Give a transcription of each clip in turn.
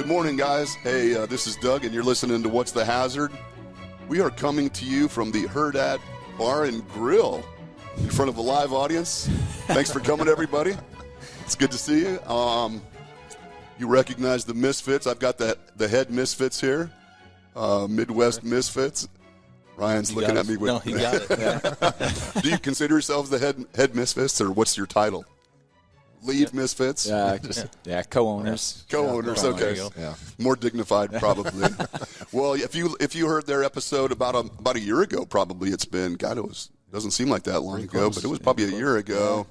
morning, guys. Hey, this is Doug, and you're listening to What's the Hazard? We are coming to you from the Hurrdat Bar and Grill in front of a live audience. Thanks for coming, everybody. It's good to see you. You recognize the Misfits. I've got the head Misfits here, Midwest Misfits. Ryan's looking at me with... No, he got it. Yeah. Do you consider yourselves the head Misfits, or what's your title? Lead Misfits? Yeah, co-owners. Co-owners, okay. Yeah. More dignified, probably. Well, if you heard their episode about a year ago, probably it's been, God, doesn't seem like that long ago, but it was probably a year ago.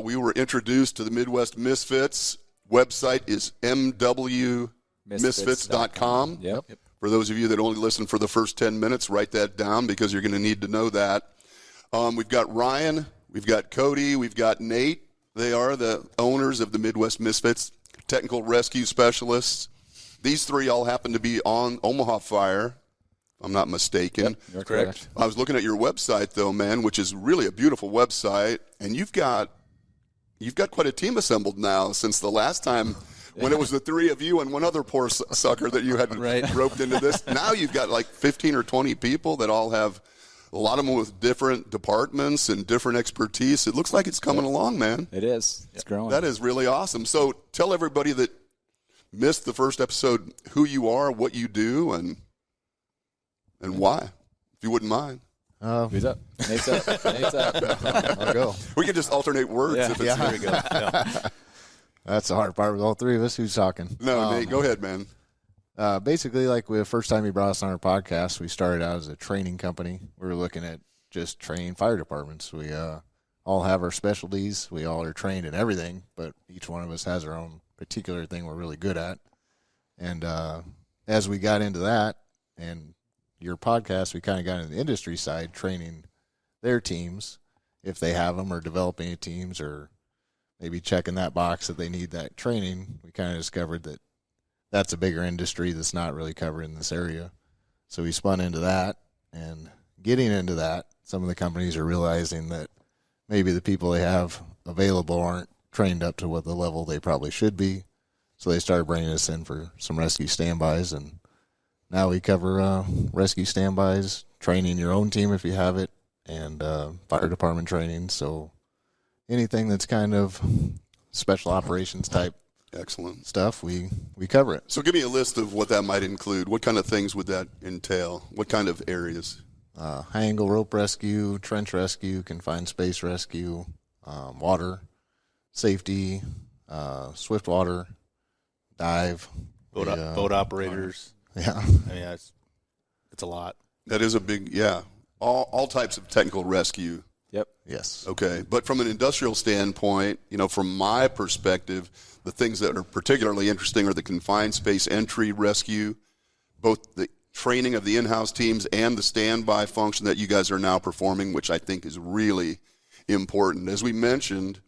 We were introduced to the Midwest Misfits. Website is mwmisfits.com. Yep. For those of you that only listen for the first 10 minutes, write that down because you're going to need to know that. We've got Ryan, we've got Cody, we've got Nate. They are the owners of the Midwest Misfits, technical rescue specialists. These three all happen to be on Omaha Fire, if I'm not mistaken. Yep, you're correct. I was looking at your website, though, man, which is really a beautiful website, and you've got quite a team assembled now since the last time when it was the three of you and one other poor sucker that you had roped into this. Now you've got like 15 or 20 people that all have a lot of them with different departments and different expertise. It looks like it's coming along, man. It is. It's growing. That is really awesome. So tell everybody that missed the first episode who you are, what you do, and why, if you wouldn't mind. Who's up? Nate's up. Nate's up. I'll go. We can just alternate words if it's there you go. Yeah. That's the hard part with all three of us. Who's talking? No, Nate, go ahead, man. Basically, like the first time you brought us on our podcast, we started out as a training company. We were looking at just training fire departments. We all have our specialties. We all are trained in everything, but each one of us has our own particular thing we're really good at. And as we got into that and your podcast, we kind of got into the industry side, training their teams if they have them, or developing teams, or maybe checking that box that they need that training. We kind of discovered that that's a bigger industry that's not really covered in this area. So we spun into that, and getting into that, some of the companies are realizing that maybe the people they have available aren't trained up to what the level they probably should be. So they started bringing us in for some rescue standbys, and now we cover rescue standbys, training your own team if you have it, and fire department training. So anything that's kind of special operations type excellent stuff, we cover it. So give me a list of what that might include. What kind of things would that entail? What kind of areas? High angle rope rescue, trench rescue, confined space rescue, water, safety, swift water, dive. Boat operators. Yeah. I mean, it's a lot. That is a big, all types of technical rescue. Yep. Yes. Okay. But from an industrial standpoint, from my perspective, the things that are particularly interesting are the confined space entry rescue, both the training of the in-house teams and the standby function that you guys are now performing, which I think is really important. As we mentioned,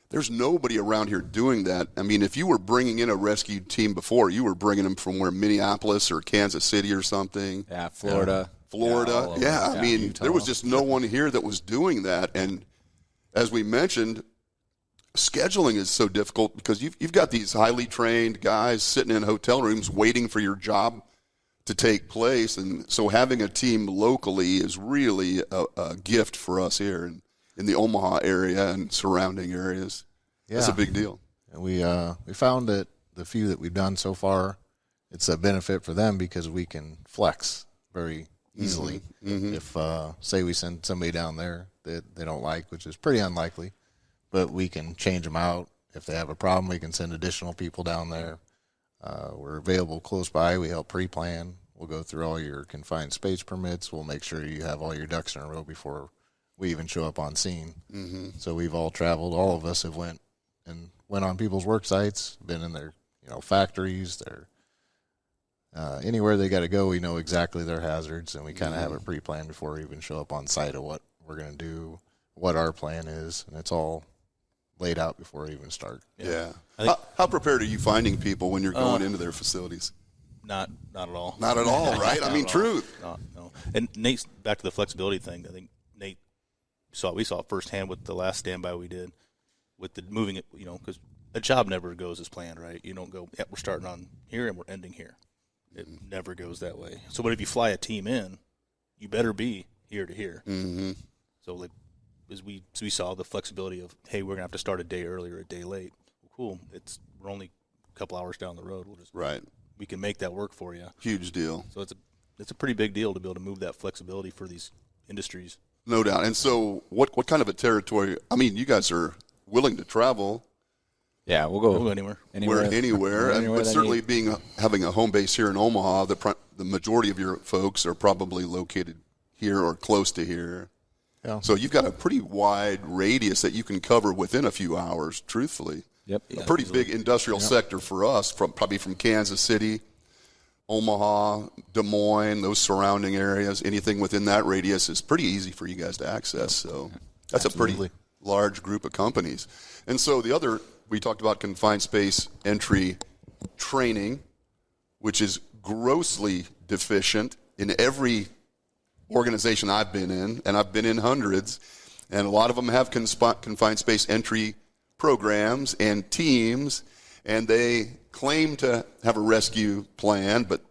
there's nobody around here doing that. I mean, if you were bringing in a rescue team before, you were bringing them from Minneapolis or Kansas City or something. Yeah, Florida. Yeah, I mean, Utah. There was just no one here that was doing that. And as we mentioned, scheduling is so difficult because you've got these highly trained guys sitting in hotel rooms waiting for your job to take place. And so having a team locally is really a gift for us here in the Omaha area and surrounding areas. Yeah. That's a big deal. And we found that the few that we've done so far, it's a benefit for them because we can flex very easily. Mm-hmm. If, say, we send somebody down there that they don't like, which is pretty unlikely, but we can change them out. If they have a problem, we can send additional people down there. We're available close by. We help pre-plan. We'll go through all your confined space permits. We'll make sure you have all your ducks in a row before we even show up on scene. Mm-hmm. So we've all traveled. All of us have went on people's work sites, been in their factories, their anywhere they got to go. We know exactly their hazards, and we kind of have it pre-planned before we even show up on site of what we're going to do, what our plan is, and it's all laid out before we even start. Yeah. How prepared are you finding people when you're going into their facilities? Not at all. Not at all, right? I mean, truth. No. And Nate's back to the flexibility thing. I think Nate we saw firsthand with the last standby we did with the moving it, because a job never goes as planned, right? You don't go, we're starting on here and we're ending here. It never goes that way. So, but if you fly a team in, you better be here to here. Mm-hmm. So, like, as we saw the flexibility of, hey, we're gonna have to start a day early or a day late. Well, cool. We're only a couple hours down the road. We can make that work for you. Huge deal. So it's a pretty big deal to be able to move that flexibility for these industries. No doubt. And so, what kind of a territory? I mean, you guys are willing to travel. Yeah, we'll go anywhere. Anywhere. But certainly having a home base here in Omaha, the majority of your folks are probably located here or close to here. Yeah. So you've got a pretty wide radius that you can cover within a few hours, truthfully. Yep. A pretty big industrial sector for us, probably from Kansas City, Omaha, Des Moines, those surrounding areas. Anything within that radius is pretty easy for you guys to access. So that's Absolutely. a pretty large group of companies. And so we talked about confined space entry training, which is grossly deficient in every organization I've been in, and I've been in hundreds, and a lot of them have confined space entry programs and teams, and they claim to have a rescue plan, but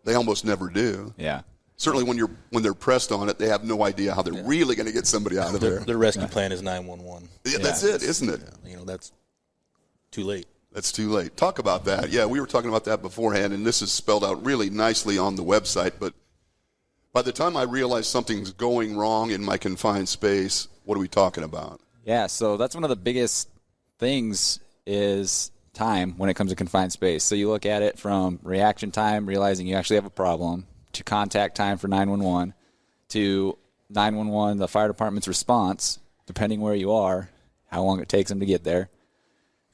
they almost never do. Yeah. Certainly when they're pressed on it, they have no idea how they're really going to get somebody out of there. Their rescue plan is 911. Yeah, that's it, isn't it? That's too late. That's too late. Talk about that. Yeah, we were talking about that beforehand, and this is spelled out really nicely on the website, but by the time I realize something's going wrong in my confined space, what are we talking about? Yeah, so that's one of the biggest things is time when it comes to confined space. So you look at it from reaction time, realizing you actually have a problem, to contact time for 911, to 911, the fire department's response, depending where you are, how long it takes them to get there.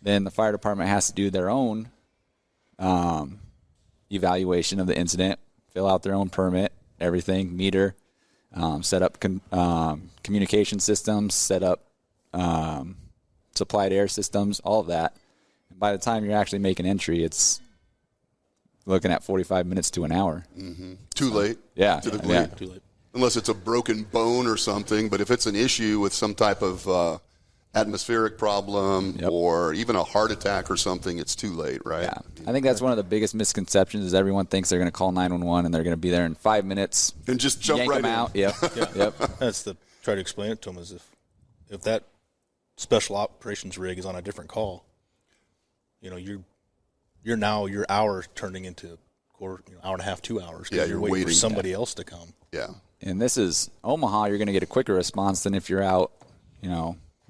Then the fire department has to do their own evaluation of the incident, fill out their own permit, everything, meter, set up communication systems, set up supplied air systems, all of that. And by the time you're actually making entry, it's looking at 45 minutes to an hour. Mm-hmm. Too late. Yeah. Typically. Yeah. Too late. Unless it's a broken bone or something, but if it's an issue with some type of atmospheric problem or even a heart attack or something, it's too late, right? Yeah. I think that's one of the biggest misconceptions is everyone thinks they're going to call 911 and they're going to be there in 5 minutes. And just jump yank right them in. out. Yep. Yep. That's try to explain it to them is if that special operations rig is on a different call, your hour turning into hour and a half, 2 hours. Yeah, you're waiting for somebody else to come. Yeah. And this is Omaha. You're going to get a quicker response than if you're out,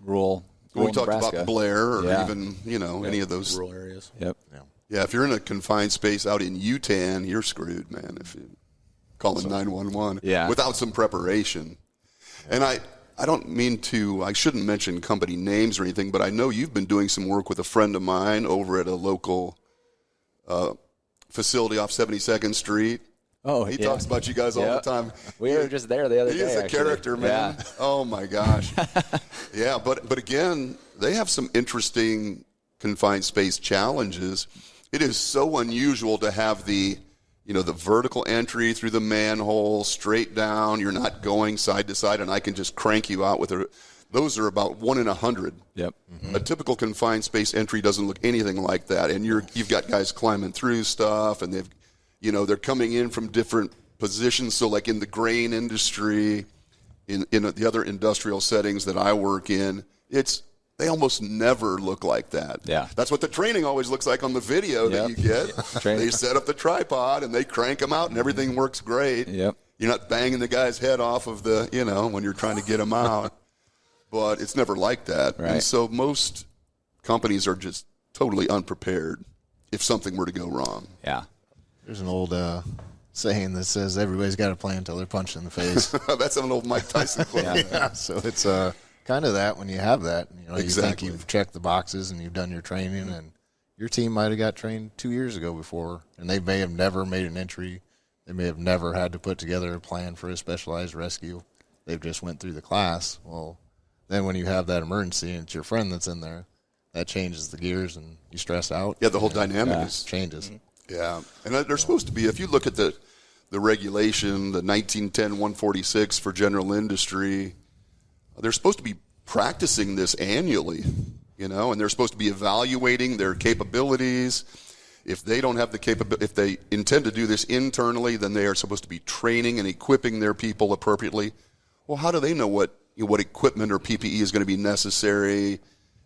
rural We talked Nebraska. about Blair or Yeah. even, any of those. Rural areas. Yep. Yeah, if you're in a confined space out in Utan, you're screwed, man, if you call it 911 without some preparation. And I shouldn't mention company names or anything, but I know you've been doing some work with a friend of mine over at a local facility off 72nd Street. Oh, He talks about you guys all the time. We were just there the other day. He is a actually. character, man. Yeah. Oh, my gosh. Yeah, but again, they have some interesting confined space challenges. It is so unusual to have the vertical entry through the manhole, straight down. You're not going side to side, and I can just crank you out with a. Those are about 1 in 100. Yep. Mm-hmm. A typical confined space entry doesn't look anything like that, and you've got guys climbing through stuff, and they're coming in from different positions. So, like in the grain industry, in the other industrial settings that I work in, they almost never look like that. Yeah. That's what the training always looks like on the video that you get. They set up the tripod and they crank them out and everything works great. Yep. You're not banging the guy's head off of when you're trying to get him out. But it's never like that. Right. And so most companies are just totally unprepared if something were to go wrong. Yeah. There's an old saying that says everybody's got a plan until they're punched in the face. That's an old Mike Tyson quote. Yeah, so it's kind of that when you have that. You think you've checked the boxes and you've done your training, and your team might have got trained 2 years ago before, and they may have never made an entry. They may have never had to put together a plan for a specialized rescue. They've just went through the class. Well, then when you have that emergency and it's your friend that's in there, that changes the gears and you stress out. Yeah, the whole dynamic changes. Yeah, and they're supposed to be, if you look at the regulation, the 1910-146 for general industry, they're supposed to be practicing this annually. and they're supposed to be evaluating their capabilities. If they don't have the capability, if they intend to do this internally, then they are supposed to be training and equipping their people appropriately. Well, how do they know what equipment or PPE is going to be necessary?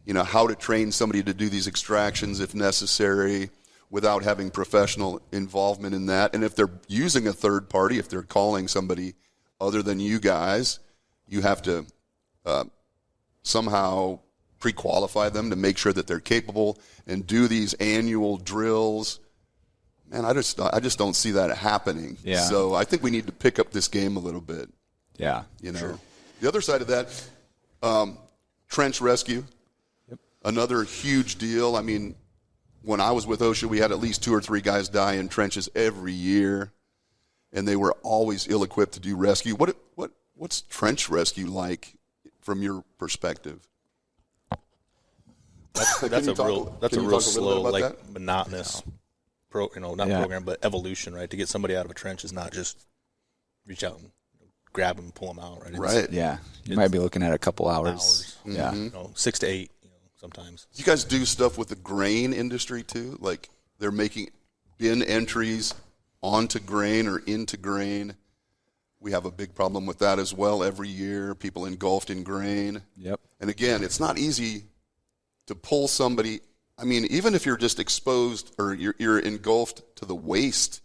How to train somebody to do these extractions if necessary without having professional involvement in that. And if they're using a third party, if they're calling somebody other than you guys, you have to somehow pre-qualify them to make sure that they're capable and do these annual drills. Man, I just don't see that happening. Yeah. So I think we need to pick up this game a little bit. Yeah. Sure. The other side of that, trench rescue, another huge deal. I mean, when I was with OSHA, we had at least 2 or 3 guys die in trenches every year, and they were always ill-equipped to do rescue. What's trench rescue like from your perspective? That's a real slow, monotonous program, but evolution, right? To get somebody out of a trench is not just reach out and grab them and pull them out, right? Right. Yeah. You might be looking at a couple hours. Yeah. 6 to 8, sometimes. You guys do stuff with the grain industry too? Like they're making bin entries onto grain or into grain. We have a big problem with that as well every year, people engulfed in grain. Yep. And again, it's not easy to pull somebody. I mean, even if you're just exposed or you're engulfed to the waist,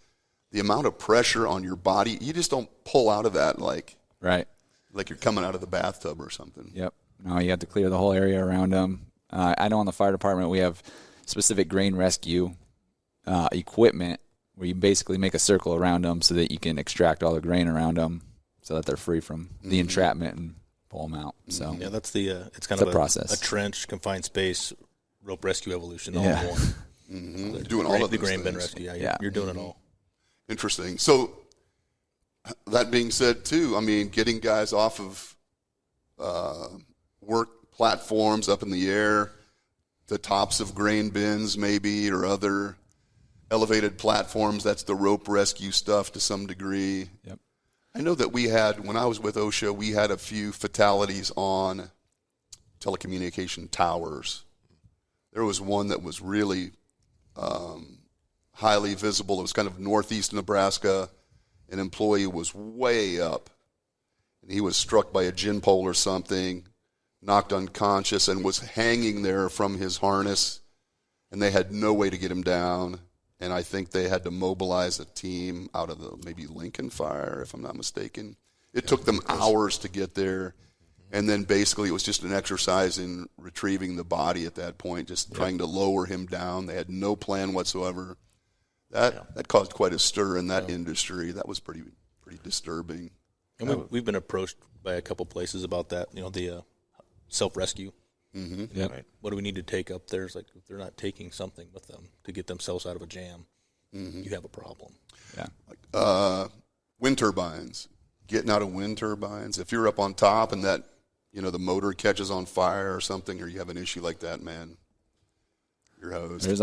the amount of pressure on your body, you just don't pull out of that like you're coming out of the bathtub or something. Yep. No, you have to clear the whole area around them. I know in the fire department we have specific grain rescue equipment where you basically make a circle around them so that you can extract all the grain around them so that they're free from the entrapment and pull them out. So yeah, that's it's kind of a process. A trench, confined space, rope rescue evolution all in one. Mm-hmm. Doing all of the those grain bin things. rescue. Yeah, you're doing it all. Interesting. So that being said, too, I mean, getting guys off of work platforms up in the air, the tops of grain bins maybe, or other elevated platforms, that's the rope rescue stuff to some degree. Yep. I know that when I was with OSHA, we had a few fatalities on telecommunication towers. There was one that was really highly visible. It was kind of northeast Nebraska. An employee was way up, and he was struck by a gin pole or something, knocked unconscious, and was hanging there from his harness, and they had no way to get him down. And I think they had to mobilize a team out of the maybe Lincoln Fire, if I'm not mistaken. It took them hours to get there. And then basically it was just an exercise in retrieving the body at that point, just trying to lower him down. They had no plan whatsoever. That caused quite a stir in that industry. That was pretty disturbing. And we've been approached by a couple places about that, the self-rescue. Mm-hmm. Yep. Right. What do we need to take up there? It's like if they're not taking something with them to get themselves out of a jam, you have a problem. Yeah. Wind turbines, getting out of wind turbines. If you're up on top and that, the motor catches on fire or something, or you have an issue like that, man, you're hosed. There's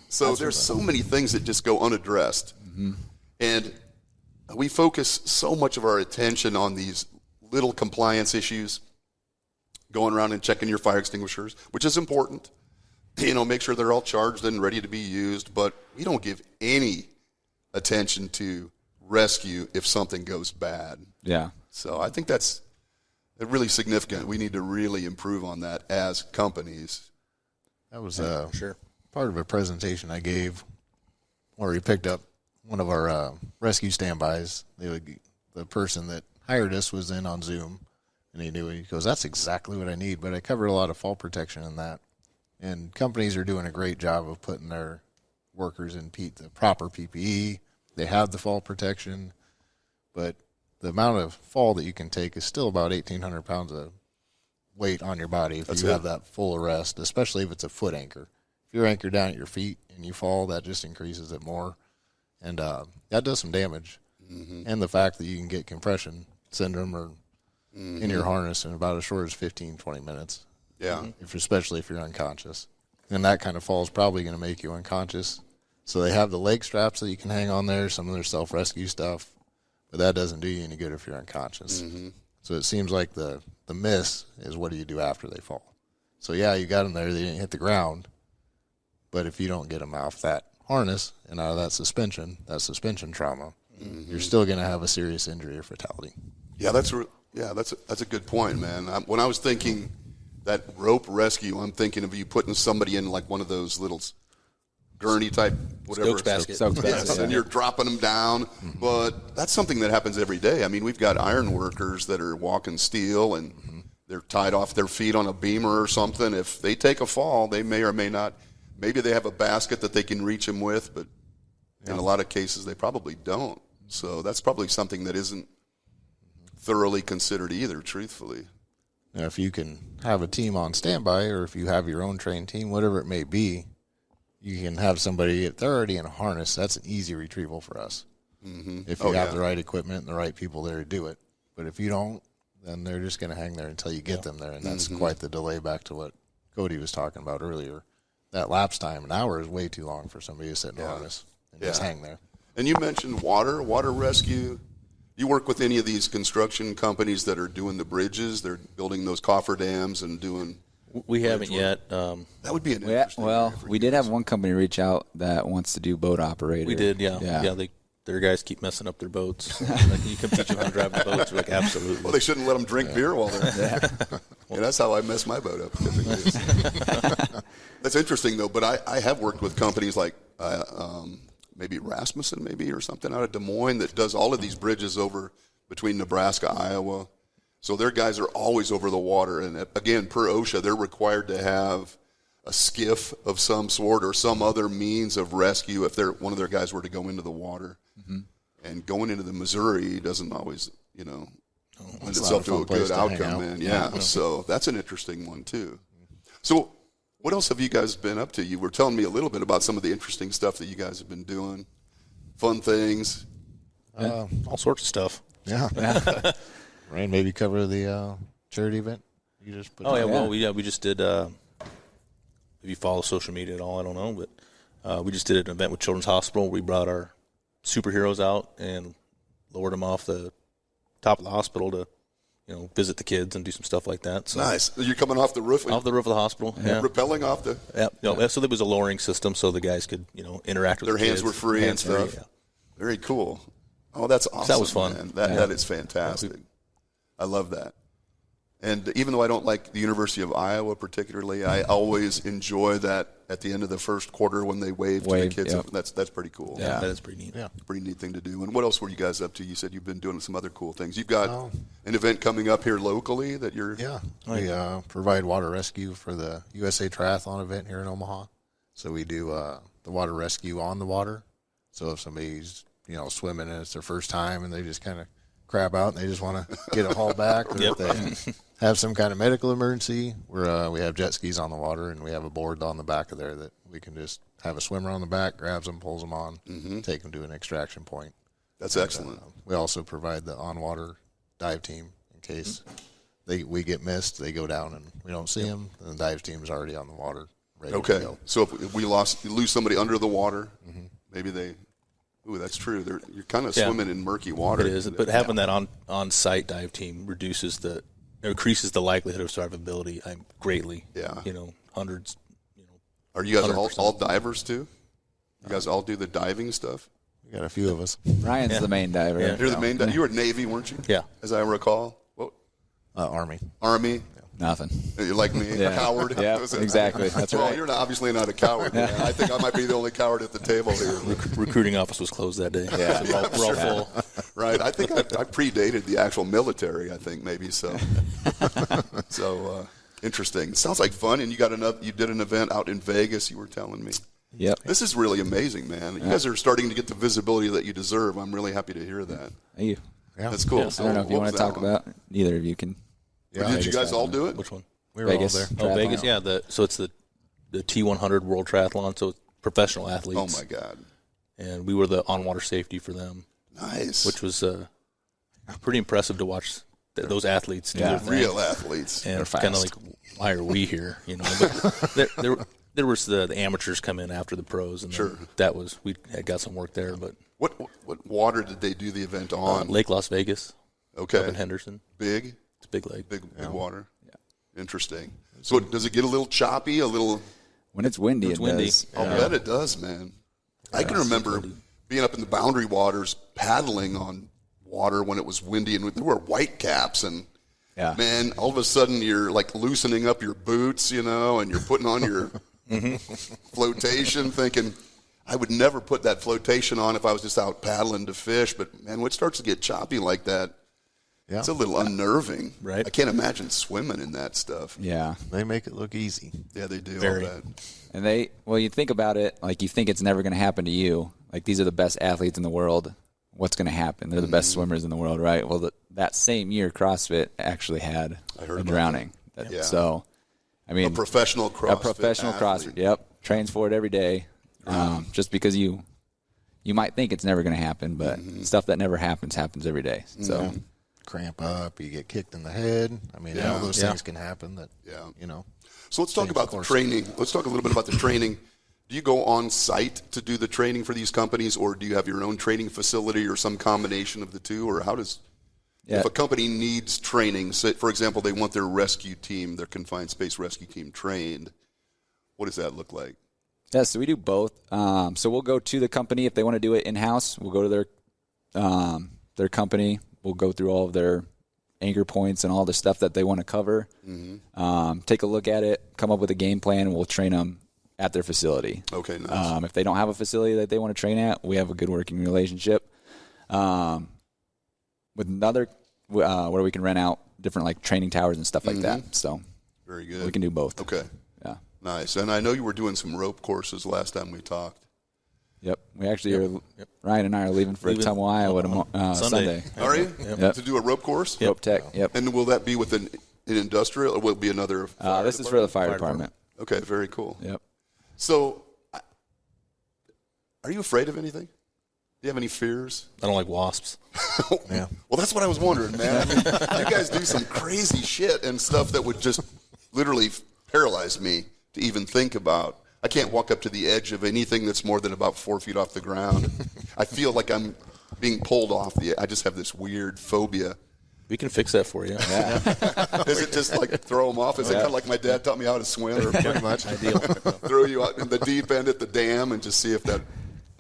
So there's so many things that just go unaddressed. Mm-hmm. And we focus so much of our attention on these little compliance issues, going around and checking your fire extinguishers, which is important. Make sure they're all charged and ready to be used, but we don't give any attention to rescue if something goes bad. Yeah. So I think that's really significant. We need to really improve on that as companies. That was sure part of a presentation I gave where we picked up one of our rescue standbys. The person that hired us was in on Zoom, and he goes, "That's exactly what I need." But I covered a lot of fall protection in that, and companies are doing a great job of putting their workers in the proper PPE. They have the fall protection, but the amount of fall that you can take is still about 1,800 pounds of weight on your body if you have that full arrest, especially if it's a foot anchor. If you're anchored down at your feet and you fall, that just increases it more, and that does some damage. Mm-hmm. And the fact that you can get compression syndrome or in your harness in about as short as 15, 20 minutes. Yeah. Especially if you're unconscious. And that kind of fall is probably going to make you unconscious. So they have the leg straps that you can hang on there, some of their self-rescue stuff, but that doesn't do you any good if you're unconscious. Mm-hmm. So it seems like the miss is what do you do after they fall. So, yeah, you got them there. They didn't hit the ground. But if you don't get them off that harness and out of that suspension trauma, you're still going to have a serious injury or fatality. Yeah, that's a good point, man. When I was thinking that rope rescue, I'm thinking of you putting somebody in like one of those little gurney type whatever. Stokes basket. Yes, and you're dropping them down. But that's something that happens every day. I mean, we've got iron workers that are walking steel and they're tied off their feet on a beamer or something. If they take a fall, they may or may not. Maybe they have a basket that they can reach them with, but in a lot of cases they probably don't. So that's probably something that isn't thoroughly considered either, truthfully. Now, if you can have a team on standby, or if you have your own trained team, whatever it may be, you can have somebody, if they're already in a harness, that's an easy retrieval for us. If you have the right equipment and the right people there to do it. But if you don't, then they're just going to hang there until you get them there, and that's quite the delay back to what Cody was talking about earlier. That lapse time, an hour, is way too long for somebody to sit in a harness and just hang there. And you mentioned water rescue. You work with any of these construction companies that are doing the bridges? They're building those cofferdams and doing. We haven't yet. That would be an interesting. Well, we did have one company reach out that wants to do boat operator. We did, yeah. Their guys keep messing up their boats. Like, you can teach them how to drive the boats. We're like, absolutely. Well, they shouldn't let them drink beer while they're there. That's how I mess my boat up typically. That's interesting, though. But I have worked with companies like maybe Rasmussen, or something out of Des Moines that does all of these bridges over between Nebraska, Iowa. So their guys are always over the water. And again, per OSHA, they're required to have a skiff of some sort or some other means of rescue if one of their guys were to go into the water. And going into the Missouri doesn't always, lend itself to a good outcome, man. Yeah, so that's an interesting one, too. So what else have you guys been up to? You were telling me a little bit about some of the interesting stuff that you guys have been doing, fun things. All sorts of stuff. Yeah. Ryan, maybe cover the charity event you just put on. Well, we just did, if you follow social media at all, I don't know, but we just did an event with Children's Hospital. We brought our superheroes out and lowered them off the top of the hospital to, visit the kids and do some stuff like that. So, nice. You're coming off the roof? Off the roof of the hospital. Yeah. Rappelling off the... Yeah. So there was a lowering system so the guys could, interact with their the hands kids. were free and stuff. Yeah. Very cool. Oh, that's awesome. That was fun. Man. That is fantastic. I love that. And even though I don't like the University of Iowa particularly, I always enjoy that at the end of the first quarter when they wave to the kids. Yep. That's pretty cool. Yeah, that is pretty neat. Yeah. Pretty neat thing to do. And what else were you guys up to? You said you've been doing some other cool things. You've got an event coming up here locally that you're... Yeah. We provide water rescue for the USA Triathlon event here in Omaha. So we do the water rescue on the water. So if somebody's, swimming and it's their first time and they just kind of crab out and they just want to get a haul back, or if they have some kind of medical emergency, we have jet skis on the water and we have a board on the back of there that we can just have a swimmer on the back, grabs them, pulls them on, take them to an extraction point. That's excellent. We also provide the on-water dive team in case we get missed, they go down and we don't see them, and the dive team is already on the water ready to go. So if we lose somebody under the water, maybe they... Ooh, that's true. You're kind of swimming in murky water. It is, but having that on-site dive team increases the likelihood of survivability greatly. Yeah. Hundreds. Are you guys all divers too? You guys all do the diving stuff? We got a few of us. Ryan's the main diver. Yeah. You're the main diver. You were Navy, weren't you? Yeah. As I recall. What? Army. Army. Nothing. You're like me, a coward. Yeah, exactly. That's right. Well, you're obviously not a coward. Man. I think I might be the only coward at the table here. Recruiting office was closed that day. Yeah. So we're all full. Right. I think I predated the actual military, I think, maybe so. So, interesting. Sounds like fun. And you did an event out in Vegas, you were telling me. Yep. This is really amazing, man. You guys are starting to get the visibility that you deserve. I'm really happy to hear that. Thank you. Yeah. That's cool. Yeah. So I don't know if you what want was to that talk one? about. Neither of you can. Yeah. Did you guys all do it? Which one? We were Vegas. all there. Oh, Triathlon. Vegas, yeah. So it's the T100 World Triathlon, so it's professional athletes. Oh, my God. And we were the on-water safety for them, Nice. which was pretty impressive to watch those athletes do their thing. Real athletes. And They're kind of fast. like, why are we here? But there was the amateurs come in after the pros, and Sure. we had got some work there. But What water did they do the event on? Lake Las Vegas, Okay. up in Henderson. Big? It's a big lake. Big water? Yeah. Interesting. So does it get a little choppy, a little? When it's windy, It's it windy. does. I'll bet it does, man. I can remember being up in the Boundary Waters paddling on water when it was windy, and there were white caps, and Yeah. man, all of a sudden you're like loosening up your boots, and you're putting on your flotation, thinking, I would never put that flotation on if I was just out paddling to fish. But man, when it starts to get choppy like that, Yeah. it's a little unnerving. Right. I can't imagine swimming in that stuff. Yeah. They make it look easy. Yeah, they do. Very. All that. And you think about it, like you think it's never going to happen to you. Like these are the best athletes in the world. What's going to happen? They're the best swimmers in the world, right? Well, that same year, CrossFit actually had I heard a about drowning. Yeah. So, I mean, A professional CrossFit CrossFit. Yep, trains for it every day. Just because you might think it's never going to happen, but stuff that never happens every day. So, Cramp up, you get kicked in the head. I mean, all those things can happen that, So let's talk Change about the the course. training. Let's talk a little bit about the training. Do you go on site to do the training for these companies, or do you have your own training facility or some combination of the two? Or how does, if a company needs training, say, for example, they want their rescue team, their confined space rescue team trained, what does that look like? yeah, so we do both. So we'll go to the company if they want to do it in-house. We'll go to their company. We'll go through all of their anchor points and all the stuff that they want to cover. Take a look at it, come up with a game plan, and we'll train them at their facility. Okay, nice. If they don't have a facility that they want to train at, we have a good working relationship. With another, where we can rent out different like training towers and stuff like that. So Very good. we can do both. Okay, Yeah. nice. And I know you were doing some rope courses last time we talked. Yep. We actually are. Ryan and I are leaving for Tumwa, Iowa Sunday. Are you? Yep. To do a rope course? Rope tech. Yep. And will that be with an industrial, or will it be another fire This is for the department? fire department. Okay, very cool. Yep. So, are you afraid of anything? Do you have any fears? I don't like wasps. Yeah. Well, that's what I was wondering, man. I mean, you guys do some crazy shit and stuff that would just literally paralyze me to even think about. I can't walk up to the edge of anything that's more than about 4 feet off the ground. I feel like I'm being pulled off the. I just have this weird phobia. We can fix that for you. Is it just like throw them off? Is it kind of like my dad taught me how to swim? Or Pretty much. Ideal. throw you out in the deep end at the dam and just see if that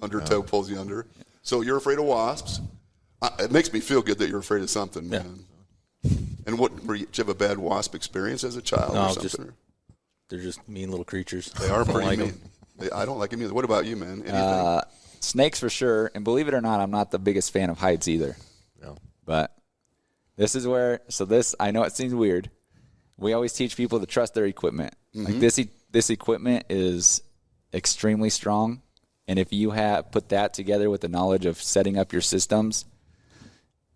undertow pulls you under. So you're afraid of wasps. It makes me feel good that you're afraid of something, man. And did you have a bad wasp experience as a child No, or something? They're just mean little creatures. They are pretty like mean. I don't like them either. What about you, man? Anything? Snakes for sure. And believe it or not, I'm not the biggest fan of heights either. No. But this is where. So this, I know it seems weird. We always teach people to trust their equipment. Like this equipment is extremely strong. And if you have put that together with the knowledge of setting up your systems,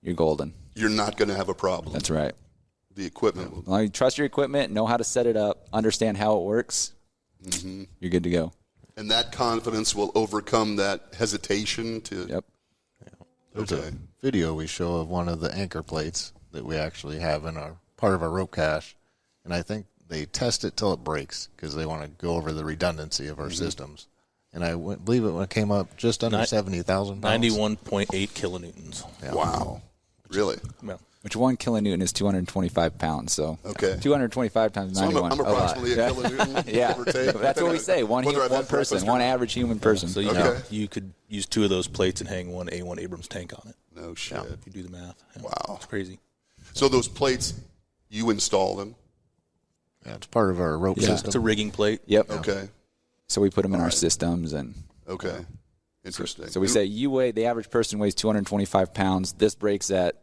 you're golden. You're not going to have a problem. That's right. The equipment will. As long as you trust your equipment, know how to set it up, understand how it works, you're good to go. And that confidence will overcome that hesitation to. Yep. There's Okay. a video we show of one of the anchor plates that we actually have in our part of our rope cache, and I think they test it till it breaks because they want to go over the redundancy of our systems. And I believe it came up just under 70,000 pounds. 91.8 kilonewtons. Wow. Really? Yeah. Which 1 kilonewton is 225 pounds. So Okay. 225 times So 91. I'm approximately a kilonewton. Yeah. Give or take. That's what we say. One Whether I've had person, breakfast or one not. average human person. So you, Okay. you could use 2 of those plates and hang one A1 Abrams tank on it. No shit. If you do the math. Yeah. Wow. It's crazy. So those plates, you install them. Yeah, it's part of our rope system. It's a rigging plate. Yep. Okay. So we put them in our systems. And Okay. Interesting. so we say the average person weighs 225 pounds. This breaks at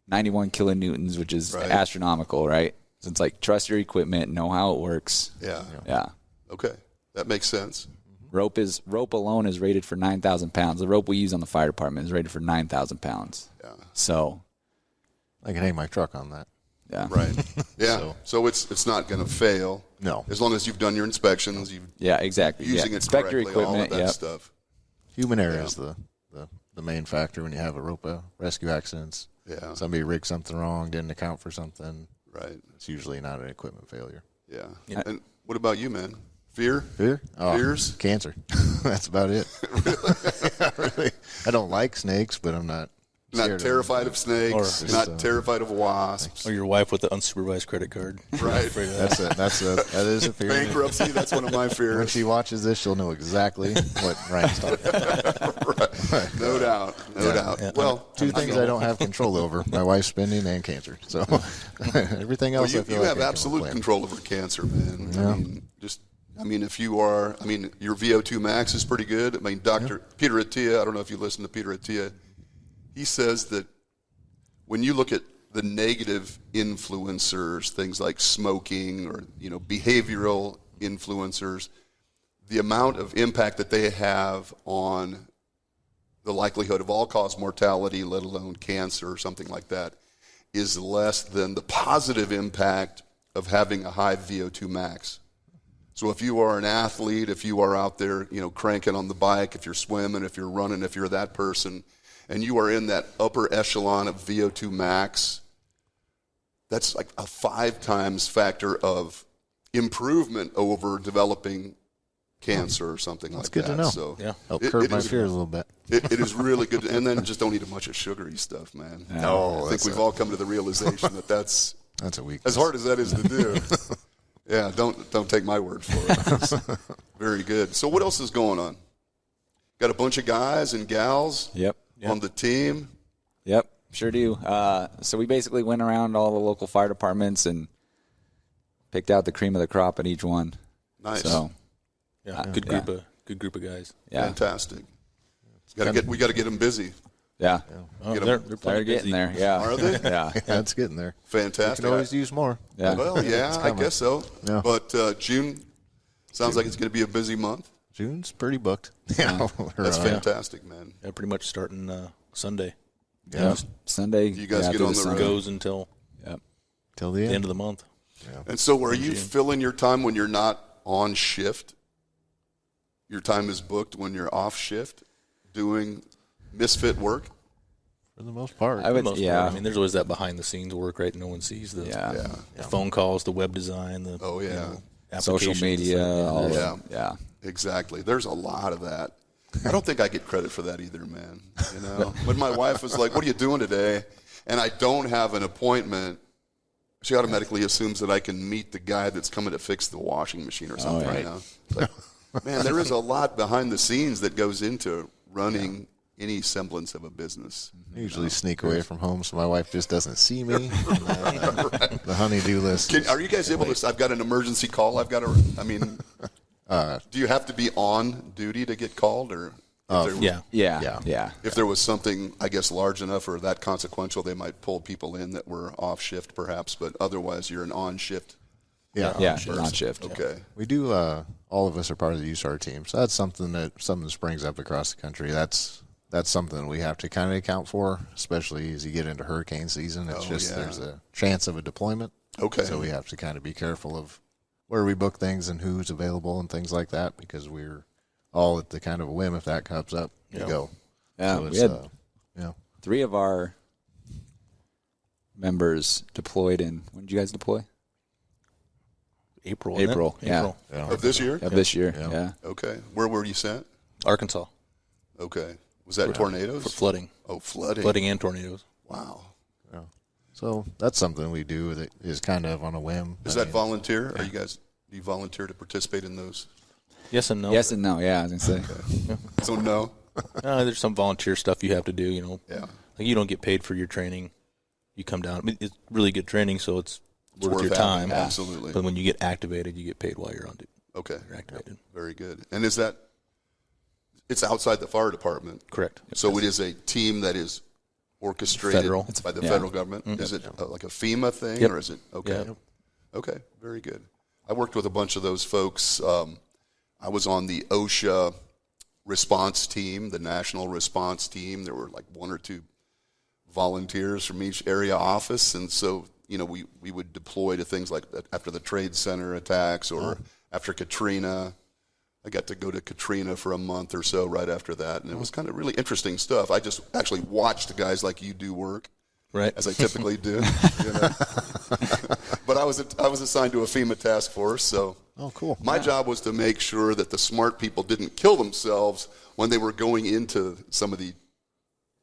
91 kilonewtons, which is Right. astronomical, right? So it's like trust your equipment, know how it works. Yeah. Yeah. Okay. That makes sense. Rope alone is rated for 9,000 pounds. The rope we use on the fire department is rated for 9,000 pounds. Yeah. So, I can hang my truck on that. yeah. Right. Yeah. So it's not going to fail. No. As long as you've done your inspections, you've Yeah, exactly. using it Inspect your correctly, all of equipment. that Yep. stuff. Human error is the main factor when you have a rope rescue accidents. Yeah. Somebody rigged something wrong, didn't account for something. Right. It's usually not an equipment failure. Yeah. And what about you, man? Fear? Fear? Oh, Fears? Cancer. That's about it. Really? I don't like snakes, but I'm not Not terrified of snakes, not terrified of wasps. Or your wife with the unsupervised credit card. Right. That is a fear. Bankruptcy, that's one of my fears. When she watches this, she'll know exactly what Ryan's talking about. Right. No doubt. Yeah. Well, two things I don't have control over: my wife's spending and cancer. So everything else, you I feel you like have I can absolute plan. control over cancer, man. Yeah. If you are, your VO2 max is pretty good. Dr. Peter Attia, I don't know if you listen to Peter Attia, he says that when you look at the negative influencers, things like smoking or, behavioral influencers, the amount of impact that they have on the likelihood of all-cause mortality, let alone cancer or something like that, is less than the positive impact of having a high VO2 max. So if you are an athlete, if you are out there, cranking on the bike, if you're swimming, if you're running, if you're that person, and you are in that upper echelon of VO2 max, that's like a 5 times factor of improvement over developing cancer or something like that. That's good to know. So help curb my fears a little bit. It is really good. And then just don't eat a bunch of sugary stuff, man. No, I think we've all come to the realization that that's a weakness. as hard as that is to do. Yeah, don't take my word for it. It's very good. So what else is going on? Got a bunch of guys and gals on the team? Yep, sure do. So we basically went around all the local fire departments and picked out the cream of the crop at each one. Nice. So, Good group of guys. yeah. Fantastic. We got to get them busy. Yeah. Oh, Get 'em- they're They're getting there. Yeah. Are they? Yeah. Yeah, it's getting there. Fantastic. You can always use more. Yeah. Well, yeah, I guess so. Yeah. But June sounds like it's going to be a busy month. June's pretty booked. Yeah, That's fantastic, man. Yeah, pretty much starting Sunday. Yeah. Sunday. You guys get through on the road. Goes until Yep. till the the end end. of the month. And so are you filling your time when you're not on shift? Your time is booked when you're off shift doing Misfit work? For the most part. I would. Most Yeah. part. I mean, there's always that behind the scenes work, right? No one sees the, Yeah. the phone calls, the web design, the Oh, yeah. Social applications, media. All Yeah. of Yeah. Exactly. There's a lot of that. I don't think I get credit for that either, man. When my wife was like, "What are you doing today?" and I don't have an appointment, she automatically assumes that I can meet the guy that's coming to fix the washing machine or something. right. You know? It's like, man, there is a lot behind the scenes that goes into running any semblance of a business. I usually sneak away from home so my wife just doesn't see me. The honey-do list. Are you guys able to? I've got an emergency call. I've got to. I mean, do you have to be on duty to get called, or if there was something, I guess, large enough or that consequential, they might pull people in that were off shift, perhaps. But otherwise, you're an on shift. Yeah. On shift. Okay. We do. All of us are part of the USAR team, so that's something that springs up across the country. That's something we have to kind of account for, especially as you get into hurricane season. It's there's a chance of a deployment. Okay. So we have to kind of be careful of where we book things and who's available and things like that, because we're all at the kind of a whim. If that comes up, you go. Yeah. So We it's, had 3 of our members deployed in. When did you guys deploy? April. Yeah. Of this year? Of this year. Yeah. Okay. Where were you sent? Arkansas. Okay. Was that tornadoes? For flooding. Oh, flooding. Flooding and tornadoes. Wow. So that's something we do that is kind of on a whim. Is that volunteer? Are you guys, do you volunteer to participate in those? Yes and no. Yes and no. Yeah, I was going to say. So no? There's some volunteer stuff you have to do, Yeah. Like you don't get paid for your training. You come down. I mean, it's really good training, so it's worth your having. time. Absolutely. But when you get activated, you get paid while you're on duty. Okay. You're activated. Very good. And is that, it's outside the fire department? Correct. So it is a team that is orchestrated Federal. by the federal government? Mm-hmm. Is it like a FEMA thing? Yep. Or is it? Okay. Yep. Okay. Very good. I worked with a bunch of those folks. I was on the OSHA response team, the national response team. There were like 1 or 2 volunteers from each area office. And so, we would deploy to things like that after the Trade Center attacks or after Katrina. I got to go to Katrina for a month or so right after that, and it was kind of really interesting stuff. I just actually watched guys like you do work, Right. as I typically do. But I was assigned to a FEMA task force, so cool. my job was to make sure that the smart people didn't kill themselves when they were going into some of the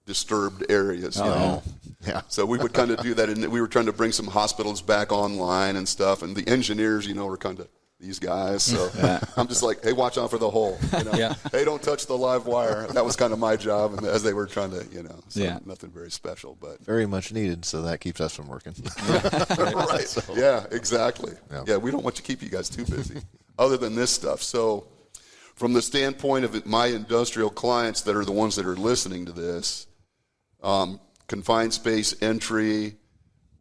disturbed areas. You know? Yeah. So we would kind of do that, and we were trying to bring some hospitals back online and stuff. And the engineers, were kind of these guys. So I'm just like, hey, watch out for the hole. Hey, don't touch the live wire. That was kind of my job, and as they were trying to, so nothing very special, but very much needed. So that keeps us from working. Right. So. Yeah, exactly. Yeah, we don't want to keep you guys too busy, other than this stuff. So, from the standpoint of my industrial clients that are the ones that are listening to this. Confined space entry,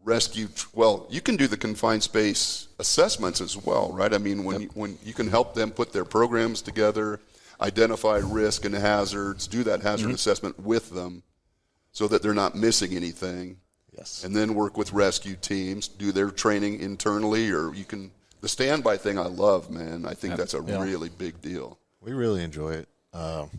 rescue. Well, you can do the confined space assessments as well, right? I mean, when you can help them put their programs together, identify risk and hazards, do that hazard assessment with them, so that they're not missing anything. Yes. And then work with rescue teams, do their training internally, or you can. The standby thing, I love, man. I think that's a really big deal. We really enjoy it. It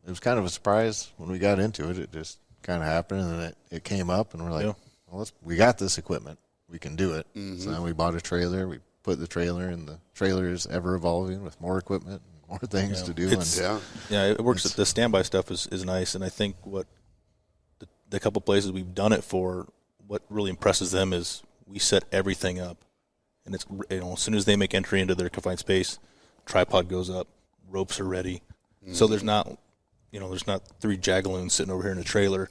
was kind of a surprise when we got into it. It just kind of happened, and then it came up, and we're like, well, we got this equipment. We can do it. So then we bought a trailer. We put the trailer, and the trailer is ever evolving with more equipment and more things to do. It works. The standby stuff is nice, and I think what the couple places we've done it for, what really impresses them is we set everything up, and it's as soon as they make entry into their confined space, tripod goes up, ropes are ready, so there's not. There's not 3 jagaloons sitting over here in a trailer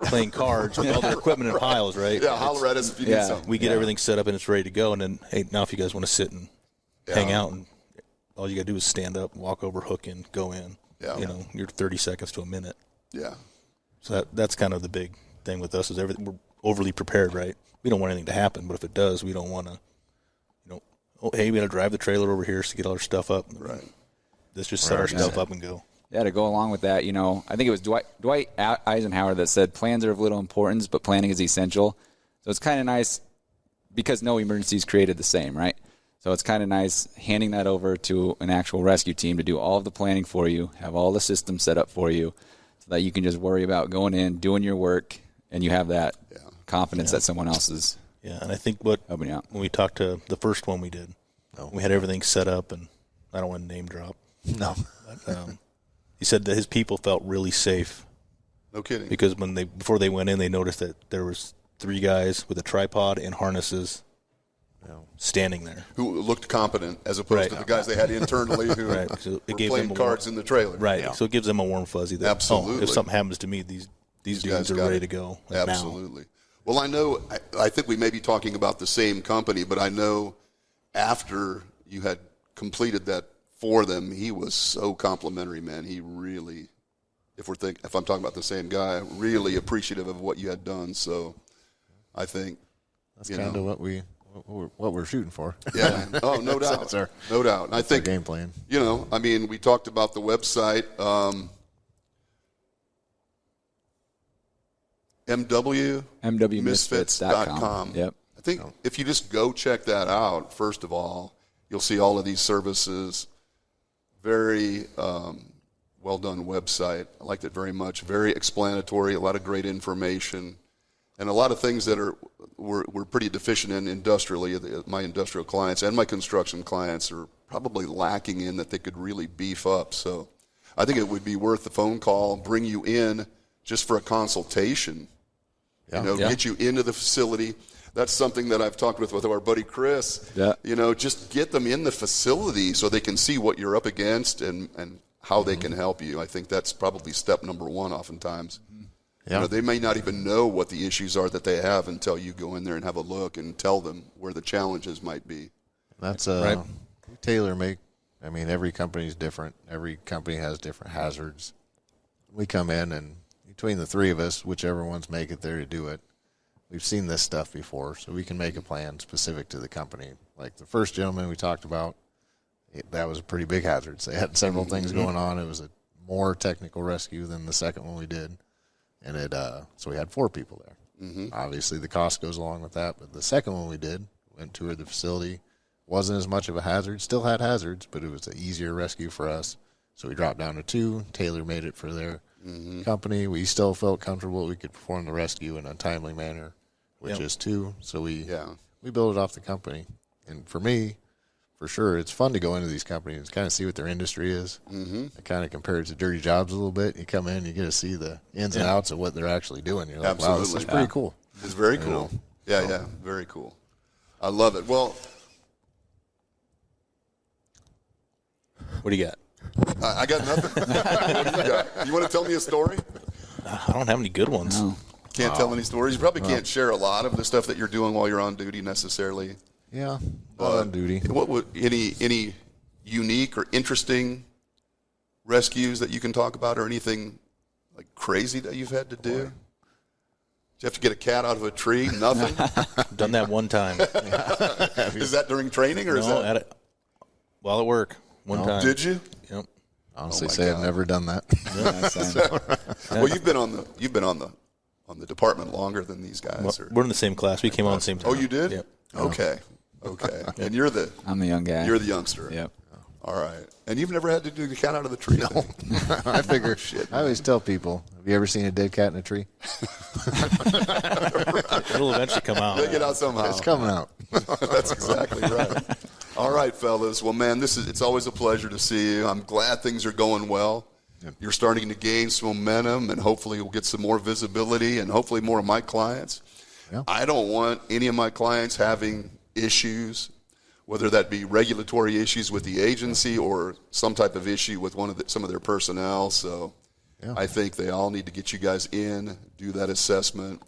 playing cards with all their equipment in piles, right? Yeah, holler at us if you need something. We get everything set up and it's ready to go. And then, hey, now if you guys want to sit and hang out, and all you got to do is stand up, walk over, hook in, go in. Yeah. You're 30 seconds to a minute. Yeah. So that's kind of the big thing with us is everything. We're overly prepared, right? We don't want anything to happen, but if it does, we don't want to, hey, we got to drive the trailer over here to get all our stuff up. Right. Let's just set our stuff up and go. Yeah, to go along with that, I think it was Dwight Eisenhower that said plans are of little importance, but planning is essential. So it's kind of nice because no emergency is created the same, right? So it's kind of nice handing that over to an actual rescue team to do all of the planning for you, have all the systems set up for you so that you can just worry about going in, doing your work, and you have that confidence that someone else is and I think helping you out. When we talked to the first one we did, we had everything set up, and I don't want to name drop. No. But, he said that his people felt really safe. No kidding. Because before they went in, they noticed that there was 3 guys with a tripod and harnesses standing there. Who looked competent as opposed to the guys they had internally who so were playing cards in the trailer. Right. Yeah. So it gives them a warm fuzzy that, if something happens to me, these dudes are ready to go. Absolutely. Now. Well, I know, I think we may be talking about the same company, but I know after you had completed that for them, he was so complimentary, man. He really, if I'm talking about the same guy, really appreciative of what you had done. So, I think that's kind of what we're shooting for. Yeah. Oh, no doubt. No doubt. And I think game plan. We talked about the website, MWMisfits.com. Yep. I think if you just go check that out, first of all, you'll see all of these services. Very well done website. I liked it very much. Very explanatory. A lot of great information, and a lot of things that we're pretty deficient in industrially. My industrial clients and my construction clients are probably lacking in that they could really beef up. So, I think it would be worth the phone call. Bring you in just for a consultation. Get you into the facility. That's something that I've talked with our buddy Chris. Yeah. Just get them in the facility so they can see what you're up against and how they can help you. I think that's probably step number 1 oftentimes. Yeah. They may not even know what the issues are that they have until you go in there and have a look and tell them where the challenges might be. That's tailor-make. I mean, every company is different. Every company has different hazards. We come in, and between the 3 of us, whichever ones make it there to do it, we've seen this stuff before, so we can make a plan specific to the company. Like the first gentleman we talked about, that was a pretty big hazard. So they had several things going on. It was a more technical rescue than the second one we did. And so we had 4 people there. Obviously, the cost goes along with that. But the second one we did, went toured the facility, wasn't as much of a hazard. Still had hazards, but it was an easier rescue for us. So we dropped down to 2. Taylor made it for their company. We still felt comfortable we could perform the rescue in a timely manner, which is 2. So we built it off the company. And for for sure. It's fun to go into these companies and kind of see what their industry is. Mm-hmm. I kind of compare it to dirty jobs a little bit. You come in, you get to see the ins and outs of what they're actually doing. You're like, Absolutely. wow, this is pretty cool. It's very cool. Yeah, very cool. I love it. Well, What do you got? I got nothing. What do you got? You want to tell me a story? I don't have any good ones. No. Can't tell any stories. You probably can't share a lot of the stuff that you're doing while you're on duty necessarily. Yeah, on duty. What would any unique or interesting rescues that you can talk about, or anything like crazy that you've had to do? Did you have to get a cat out of a tree? Nothing. Done that one time. Is that during training or is that while at work? One time. Did you? Yep. Honestly, my say God. I've never done that. Well, you've been on the department longer than these guys. Or? We're in the same class. We came on the same time. Oh, you did? Yep. Okay. And you're the young guy. You're the youngster. Yep. All right. And you've never had to do the cat out of the tree? No. I figure. I always tell people, have you ever seen a dead cat in a tree? It'll eventually come out. They get out somehow. It's coming out. That's exactly right. All right, fellas. Well, man, it's always a pleasure to see you. I'm glad things are going well. Yep. You're starting to gain some momentum, and hopefully we'll get some more visibility and hopefully more of my clients. Yeah. I don't want any of my clients having issues, whether that be regulatory issues with the agency or some type of issue with some of their personnel. So I think they all need to get you guys in, do that assessment,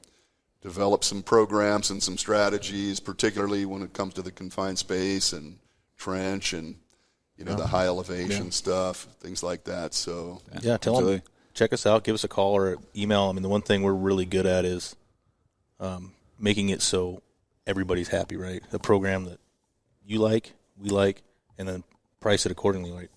develop some programs and some strategies, particularly when it comes to the confined space and trench and the high elevation stuff, things like that. So tell them, check us out, give us a call or email. I mean, the one thing we're really good at is making it so everybody's happy, right? A program that you like, we like, and then price it accordingly. Right?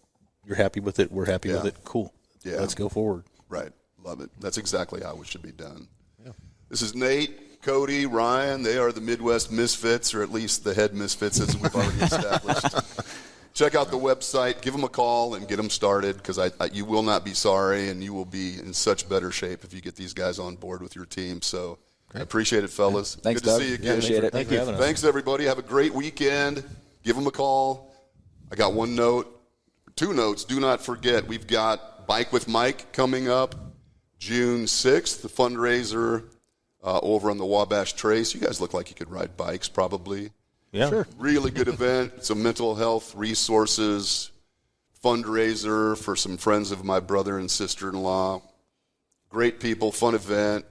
You're happy with it, we're happy with it. Cool. Yeah. Let's go forward. Right. Love it. That's exactly how it should be done. Yeah. This is Nate, Cody, Ryan. They are the Midwest Misfits, or at least the head Misfits, as we've already established. Check out the website, give them a call, and get them started, because you will not be sorry, and you will be in such better shape if you get these guys on board with your team. So I appreciate it, fellas. Thanks, Good Doug. to see you again. Appreciate it. Thank you. Thanks, everybody. Have a great weekend. Give them a call. I got two notes. Do not forget, we've got Bike with Mike coming up June 6th, the fundraiser over on the Wabash Trace. You guys look like you could ride bikes probably. Yeah. Sure. Really good event. Some mental health resources, fundraiser for some friends of my brother and sister-in-law. Great people, fun event.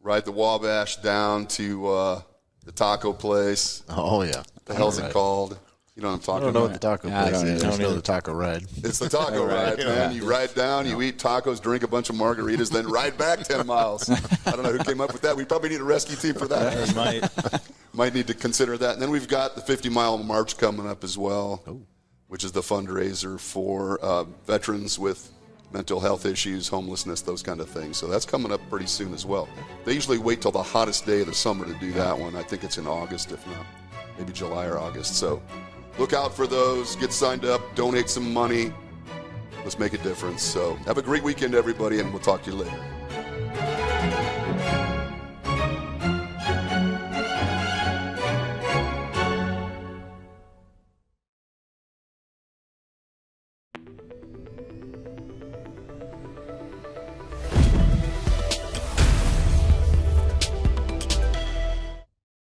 Ride the Wabash down to the taco place. Oh, yeah. What the hell's it called? You know what I'm talking I don't know about? what the taco place is. I just know the taco ride. It's the taco ride, man. You ride down, you eat tacos, drink a bunch of margaritas, then ride back 10 miles. I don't know who came up with that. We probably need a rescue team for that. Might need to consider that. And then we've got the 50-mile march coming up as well, which is the fundraiser for veterans with mental health issues, homelessness, those kind of things. So that's coming up pretty soon as well. They usually wait till the hottest day of the summer to do that one. I think it's in August, if not maybe July or August. So look out for those. Get signed up. Donate some money. Let's make a difference. So have a great weekend, everybody, and we'll talk to you later.